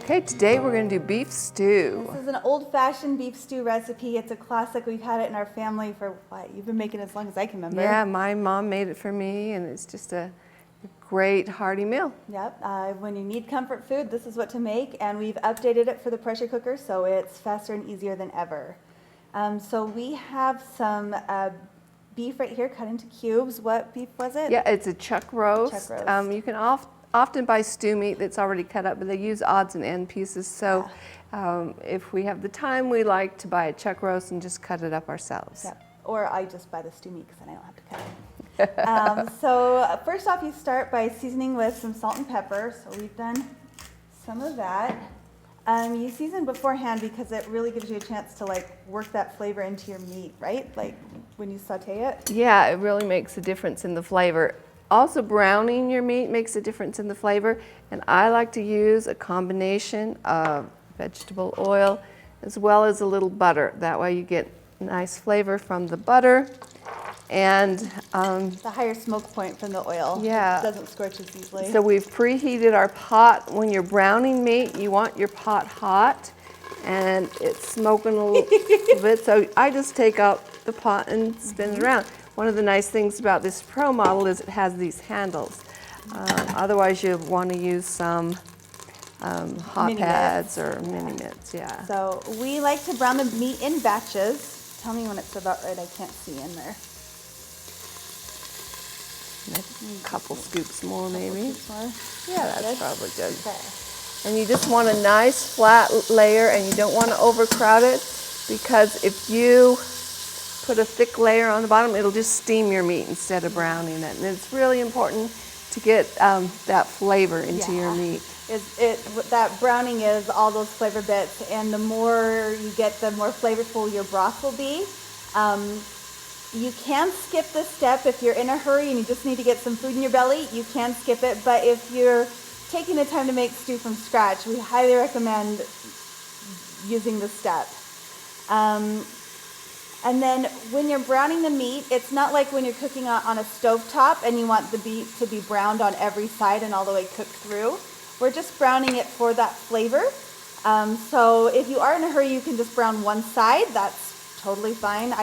Okay, today we're going to do beef stew. This is an old-fashioned beef stew recipe. It's a classic. We've had it in our family for what? You've been making it as long as I can remember. Yeah, my mom made it for me, and it's just a great hearty meal. Yep. When you need comfort food, this is what to make, and we've updated it for the pressure cooker, so it's faster and easier than ever. So we have some beef right here cut into cubes. What beef was it? Yeah, it's a chuck roast. Chuck roast. You can often buy stew meat that's already cut up, but they use odds and end pieces. So if we have the time, we like to buy a chuck roast and just cut it up ourselves. Yep. Or I just buy the stew meat because then I don't have to cut it. So first off, you start by seasoning with some salt and pepper. So we've done some of that. You season beforehand because it really gives you a chance to like work that flavor into your meat, right? Like when you saute it. Yeah, it really makes a difference in the flavor. Also, browning your meat makes a difference in the flavor, and I like to use a combination of vegetable oil as well as a little butter. That way you get nice flavor from the butter, and the higher smoke point from the oil. Yeah, it doesn't scorch as easily. So we've preheated our pot. When you're browning meat, you want your pot hot, and it's smoking a little bit. So I just take out the pot and spin it around. One of the nice things about this Pro model is it has these handles. Otherwise, you want to use some hot mini pads mitts. or mini mitts, yeah. So we like to brown the meat in batches. Tell me when it's about right. I can't see in there. A couple scoops more, maybe. Yeah, that's probably good. Okay. And you just want a nice flat layer, and you don't want to overcrowd it, because if you put a thick layer on the bottom, it'll just steam your meat instead of browning it. And it's really important to get that flavor into your meat. That browning is all those flavor bits, and the more you get, the more flavorful your broth will be. You can skip this step if you're in a hurry and you just need to get some food in your belly. You can skip it, but if you're taking the time to make stew from scratch, we highly recommend using this step. And then when you're browning the meat, it's not like when you're cooking on a stovetop and you want the beef to be browned on every side and all the way cooked through. We're just browning it for that flavor. So if you are in a hurry, you can just brown one side. That's totally fine.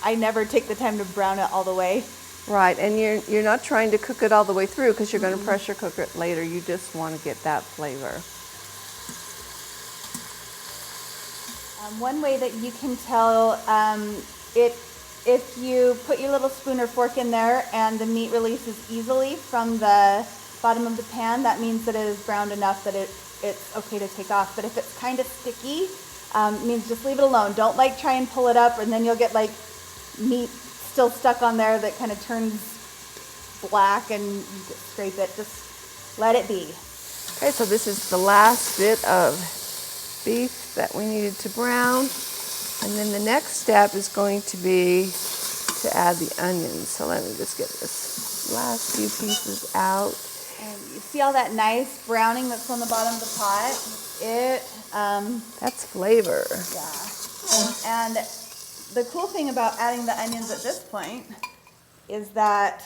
I never take the time to brown it all the way. Right, and you're not trying to cook it all the way through because you're going to pressure cook it later. You just want to get that flavor. One way that you can tell if you put your little spoon or fork in there and the meat releases easily from the bottom of the pan, that means that it is browned enough that it's okay to take off. But if it's kind of sticky, it means just leave it alone. Don't like try and pull it up, and then you'll get like meat still stuck on there that kind of turns black and you scrape it. Just let it be. Okay, so this is the last bit of beef that we needed to brown, and then the next step is going to be to add the onions. So let me just get this last few pieces out. And you see all that nice browning that's on the bottom of the pot? That's flavor. Yeah. And the cool thing about adding the onions at this point is that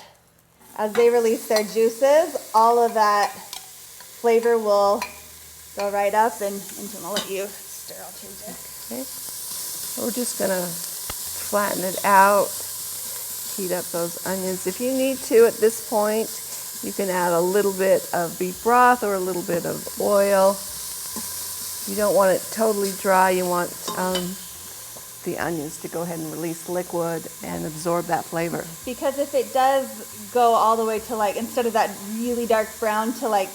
as they release their juices, all of that flavor will go right up and into them. I'll let you stir. I'll change it. Okay. We're just going to flatten it out, heat up those onions. If you need to at this point, you can add a little bit of beef broth or a little bit of oil. You don't want it totally dry. You want the onions to go ahead and release liquid and absorb that flavor. Because if it does go all the way to like, instead of that really dark brown to like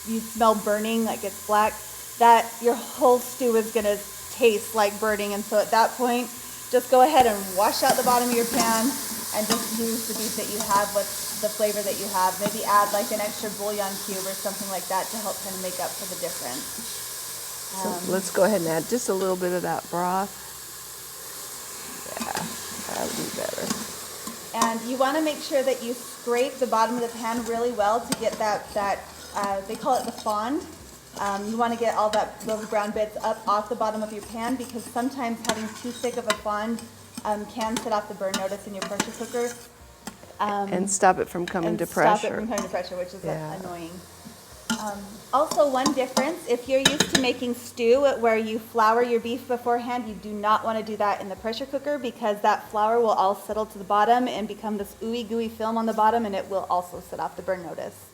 you smell burning, like it's black, that your whole stew is going to taste like burning. And so at that point, just go ahead and wash out the bottom of your pan and just use the beef that you have with the flavor that you have. Maybe add like an extra bouillon cube or something like that to help kind of make up for the difference. So let's go ahead and add just a little bit of that broth. Yeah, that would be better. And you want to make sure that you scrape the bottom of the pan really well to get that they call it the fond. You want to get all those brown bits up off the bottom of your pan, because sometimes having too thick of a fond can set off the burn notice in your pressure cooker. And stop it from coming to pressure. Stop it from coming to pressure, which is annoying. Also, one difference, if you're used to making stew where you flour your beef beforehand, you do not want to do that in the pressure cooker because that flour will all settle to the bottom and become this ooey gooey film on the bottom, and it will also set off the burn notice.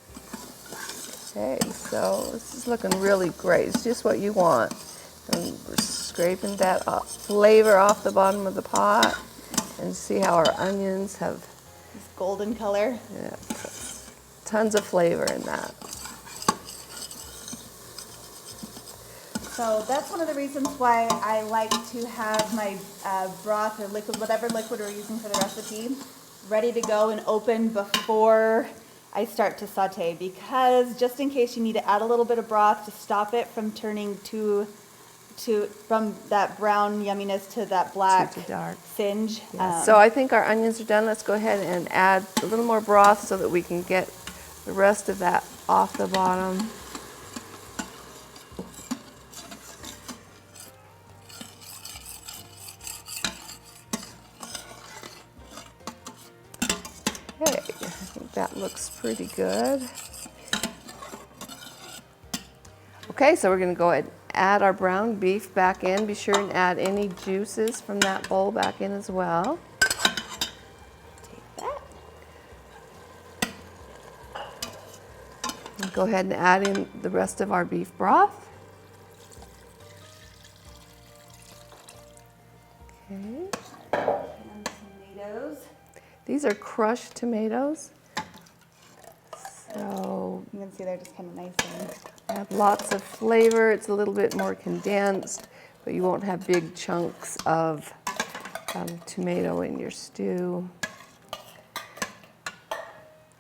Okay, so this is looking really great. It's just what you want. And we're scraping that flavor off the bottom of the pot, and see how our onions have This golden color. yeah, tons of flavor in that. So that's one of the reasons why I like to have my broth or liquid, whatever liquid we're using for the recipe, ready to go and open before I start to saute, because just in case you need to add a little bit of broth to stop it from turning from that brown yumminess to that black To dark. singe. Yeah. So I think our onions are done. Let's go ahead and add a little more broth so that we can get the rest of that off the bottom. Okay, I think that looks pretty good. Okay, so we're going to go ahead and add our brown beef back in. Be sure and add any juices from that bowl back in as well. Take that. And go ahead and add in the rest of our beef broth. Okay. And tomatoes. These are crushed tomatoes. So You can see they're just kind of nice and have lots of flavor. It's a little bit more condensed, but you won't have big chunks of tomato in your stew.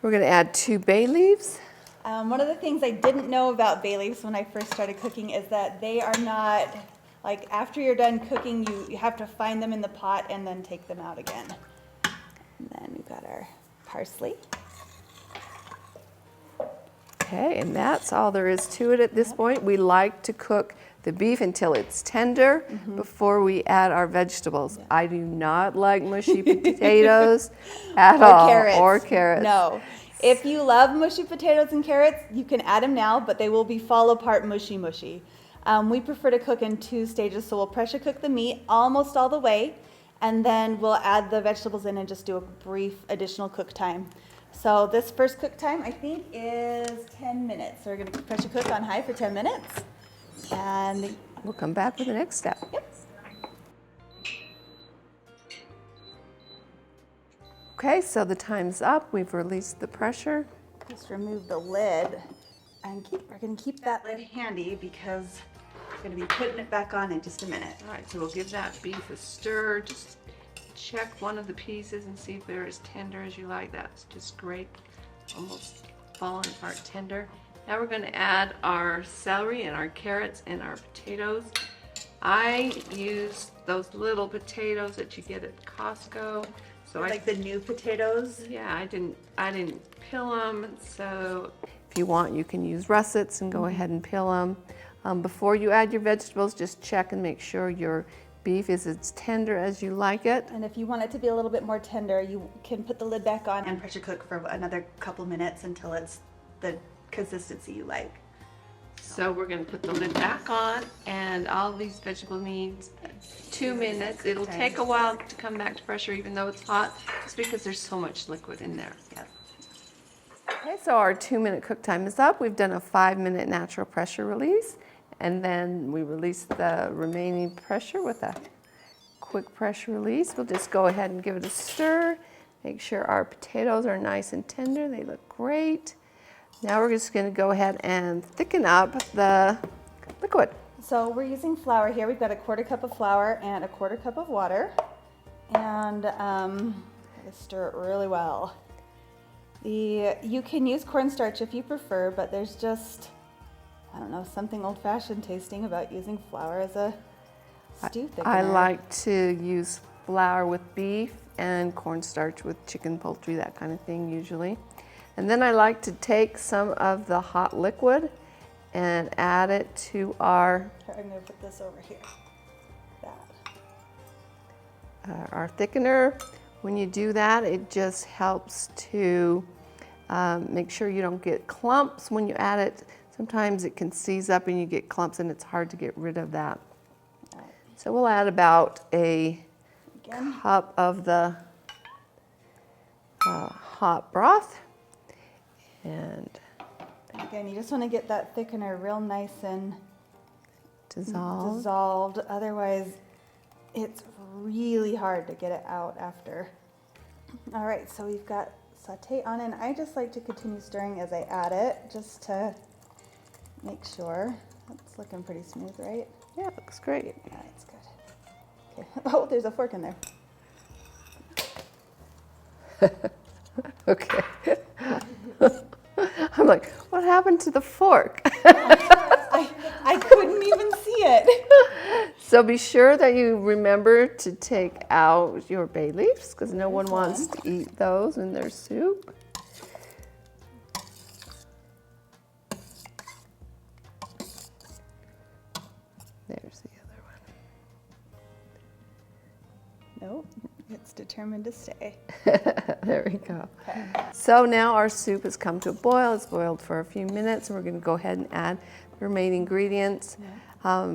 We're going to add 2 bay leaves. one of the things I didn't know about bay leaves when I first started cooking is that they are not, like after you're done cooking, you have to find them in the pot and then take them out again. And then we've got our parsley. Okay, and that's all there is to it at this point. We like to cook the beef until it's tender before we add our vegetables. Yeah. I do not like mushy potatoes at all. Carrots. Or carrots. No. If you love mushy potatoes and carrots, you can add them now, but they will be fall apart mushy. We prefer to cook in 2 stages, so we'll pressure cook the meat almost all the way, and then we'll add the vegetables in and just do a brief additional cook time. So this first cook time, I think, is 10 minutes. So we're going to pressure cook on high for 10 minutes. And We'll come back with the next step. yep. Okay, so the time's up. We've released the pressure. Just remove the lid, and we're going to keep that lid handy because we're going to be putting it back on in just a minute. All right, so we'll give that beef a stir. Just check one of the pieces and see if they're as tender as you like. That's just great, almost falling apart tender. Now we're going to add our celery and our carrots and our potatoes. I use those little potatoes that you get at Costco. So Like the new potatoes. yeah, I didn't peel them. So if you want, you can use russets and go ahead and peel them. Before you add your vegetables, just check and make sure your beef is as tender as you like it. And if you want it to be a little bit more tender, you can put the lid back on and pressure cook for another couple minutes until it's the consistency you like. So we're going to put the lid back on, and all these vegetables need 2 minutes. It'll take a while to come back to pressure even though it's hot, just because there's so much liquid in there. Yep. Okay, so our 2-minute cook time is up. We've done a 5-minute natural pressure release, and then we release the remaining pressure with a quick pressure release. We'll just go ahead and give it a stir. Make sure our potatoes are nice and tender. They look great. Now we're just going to go ahead and thicken up the liquid. So we're using flour here. We've got a 1/4 cup of flour and a 1/4 cup of water. And stir it really well. You can use cornstarch if you prefer, but there's just, I don't know, something old-fashioned tasting about using flour as a stew thickener. I like to use flour with beef and cornstarch with chicken, poultry, that kind of thing usually. And then I like to take some of the hot liquid and add it to our Here, I'm going to put this over here. our thickener. When you do that, it just helps to make sure you don't get clumps when you add it. Sometimes it can seize up and you get clumps and it's hard to get rid of that. So we'll add about a cup of the hot broth. And again, you just want to get that thickener real nice and dissolved. Otherwise, it's really hard to get it out after. All right, so we've got sauté on, and I just like to continue stirring as I add it, just to make sure. It's looking pretty smooth, right? Yeah, it looks great. Yeah, it's good. Okay. Oh, there's a fork in there. Okay. I'm like, what happened to the fork? I couldn't even see it. So be sure that you remember to take out your bay leaves, because no one wants to eat those in their soup. There's the other one. Nope, it's determined to stay. There we go. Okay. So now our soup has come to a boil. It's boiled for a few minutes, and we're going to go ahead and add the remaining ingredients. Yeah.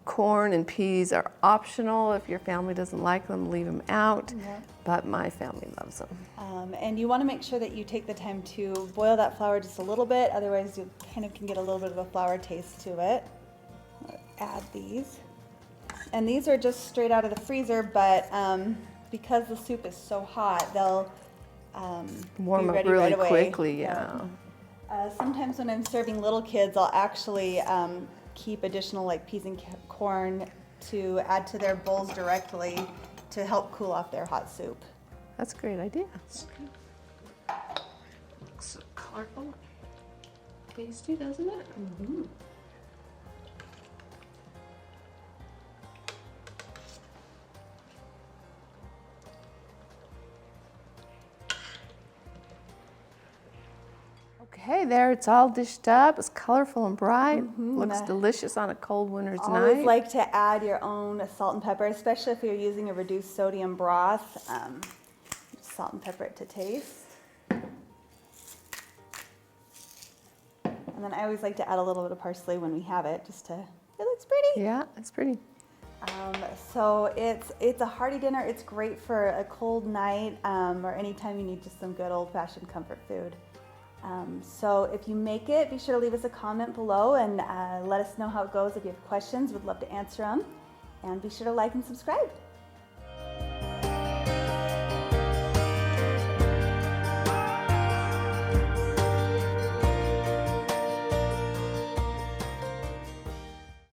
Corn and peas are optional. If your family doesn't like them, leave them out. Yeah. But my family loves them. And you want to make sure that you take the time to boil that flour just a little bit. Otherwise, you kind of can get a little bit of a flour taste to it. Add these. And these are just straight out of the freezer, but because the soup is so hot, they'll warm be up ready really right away. quickly. Yeah. Sometimes when I'm serving little kids, I'll actually keep additional like peas and corn to add to their bowls directly to help cool off their hot soup. That's a great idea. Looks so colorful. Tasty, doesn't it? Mm-hmm. Okay, there, it's all dished up. It's colorful and bright. Looks delicious on a cold winter's night. Always like to add your own salt and pepper, especially if you're using a reduced sodium broth. Salt and pepper it to taste. And then I always like to add a little bit of parsley when we have it, just to, it looks pretty. Yeah, it's pretty. So it's a hearty dinner. It's great for a cold night or anytime you need just some good old-fashioned comfort food. So if you make it, be sure to leave us a comment below and let us know how it goes. If you have questions, we'd love to answer them. And be sure to like and subscribe.